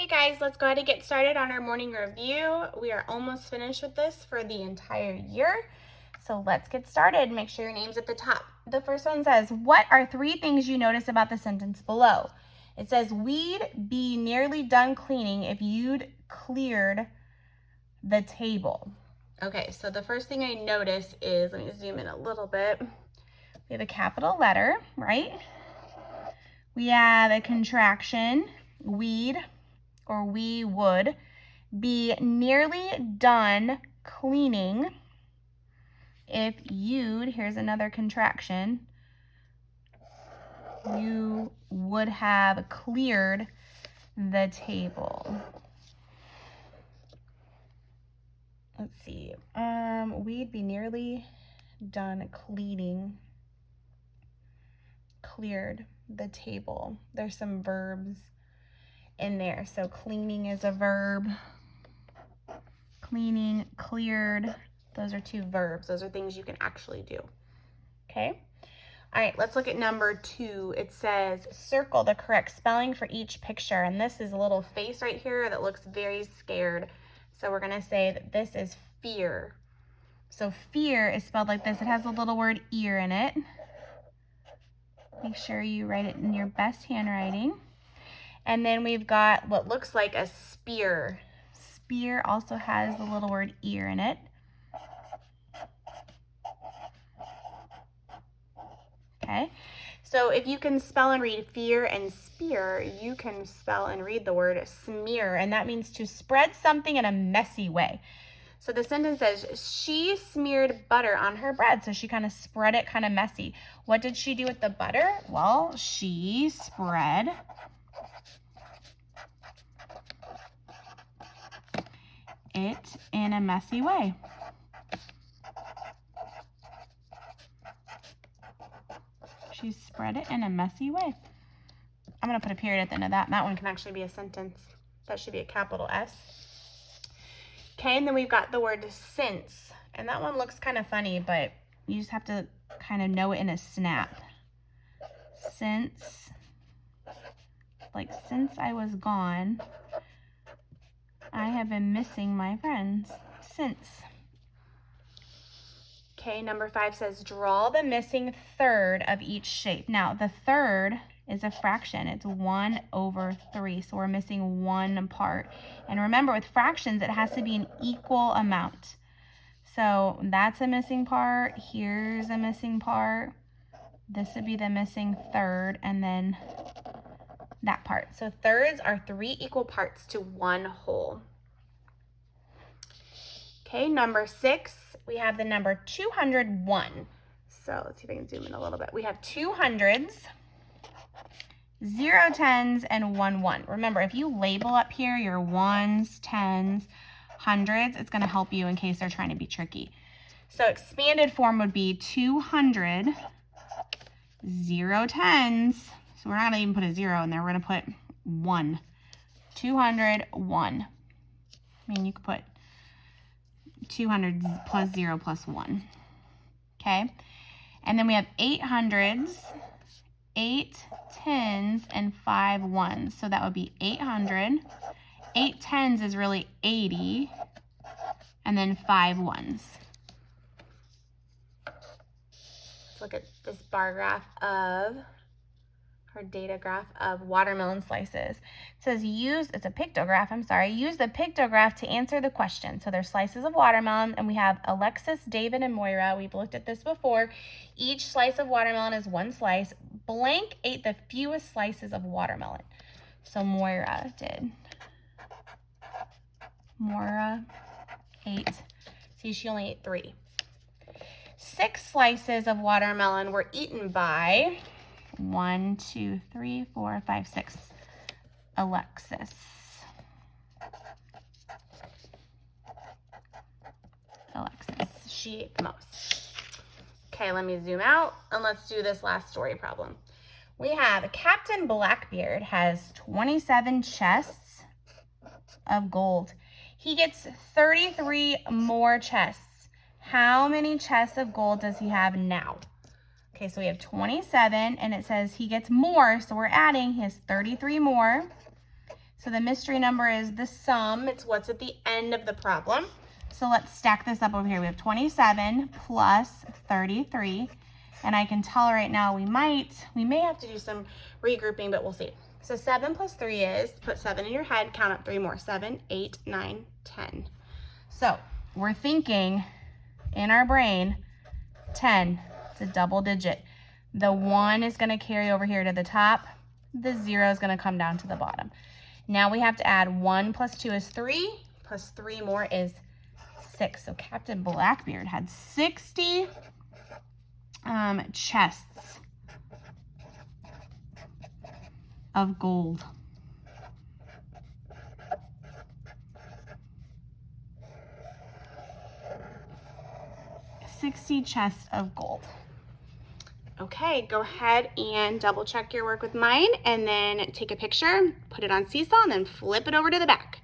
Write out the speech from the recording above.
Hey guys, let's go ahead and get started on our morning review. We are almost finished with this for the entire year. So let's get started. Make sure your name's at the top. The first one says, what are 3 things you notice about the sentence below? It says, we'd be nearly done cleaning if you'd cleared the table. Okay, so the first thing I notice is, let me zoom in a little bit. We have a capital letter, right? We have a contraction, we'd, or we would be nearly done cleaning if you'd, here's another contraction, you would have cleared the table. Let's see, we'd be nearly done cleaning, cleared the table. There's some verbs in there. So cleaning is a verb. Cleaning, cleared, those are 2 verbs. Those are things you can actually do. Okay? All right, let's look at number 2. It says, circle the correct spelling for each picture. And this is a little face right here that looks very scared. So we're going to say that this is fear. So fear is spelled like this. It has a little word ear in it. Make sure you write it in your best handwriting. And then we've got what looks like a spear. Spear also has the little word ear in it. Okay, so if you can spell and read fear and spear, you can spell and read the word smear, and that means to spread something in a messy way. So the sentence says, she smeared butter on her bread. So she kind of spread it kind of messy. What did she do with the butter? Well, she spread it in a messy way. She spread it in a messy way. I'm going to put a period at the end of that. And that one can actually be a sentence. That should be a capital S. Okay, and then we've got the word since. And that one looks kind of funny, but you just have to kind of know it in a snap. Since, like since I was gone, I have been missing my friends. Since. Okay, number 5 says, draw the missing third of each shape. Now, the third is a fraction. It's 1/3. So we're missing 1 part. And remember, with fractions, it has to be an equal amount. So that's a missing part. Here's a missing part. This would be the missing third, and then that part. So thirds are 3 equal parts to 1 whole. Okay, number 6, we have the number 201. So let's see if I can zoom in a little bit. We have 2 hundreds, 0 tens, and 1 1. Remember, if you label up here your ones, tens, hundreds, it's going to help you in case they're trying to be tricky. So expanded form would be 200, 0 tens. So we're not going to even put a 0 in there. We're going to put 1. 200, 1. I mean, you could put 200 plus 0 plus 1. Okay, and then we have 800s, 8 tens, and 5 ones. So that would be 800. 8 tens is really 80, and then 5 ones. Let's look at this bar graph of, or data graph of watermelon slices. It says it's a pictograph, use the pictograph to answer the question. So there's slices of watermelon, and we have Alexis, David, and Moira. We've looked at this before. Each slice of watermelon is 1 slice. Blank ate the fewest slices of watermelon. So Moira did. Moira ate, see, she only ate 3. 6 slices of watermelon were eaten by 1, 2, 3, 4, 5, 6. Alexis. She ate the most. Okay, let me zoom out and let's do this last story problem. We have Captain Blackbeard has 27 chests of gold. He gets 33 more chests. How many chests of gold does he have now? Okay, so we have 27, and it says he gets more, so we're adding. He has 33 more. So So the mystery number is the sum. It's what's at the end of the problem. So let's stack this up over here. We have 27 plus 33. And I can tell right now we may have to do some regrouping, but we'll see. So 7 plus 3 is, put 7 in your head, count up 3 more. 7, 8, 9, 10. So we're thinking in our brain, 10, it's a double digit. The 1 is going to carry over here to the top. The 0 is going to come down to the bottom. Now we have to add 1 plus 2 is 3, plus 3 more is 6. So Captain Blackbeard had 60 chests of gold. 60 chests of gold. Okay, go ahead and double check your work with mine and then take a picture, put it on Seesaw, and then flip it over to the back.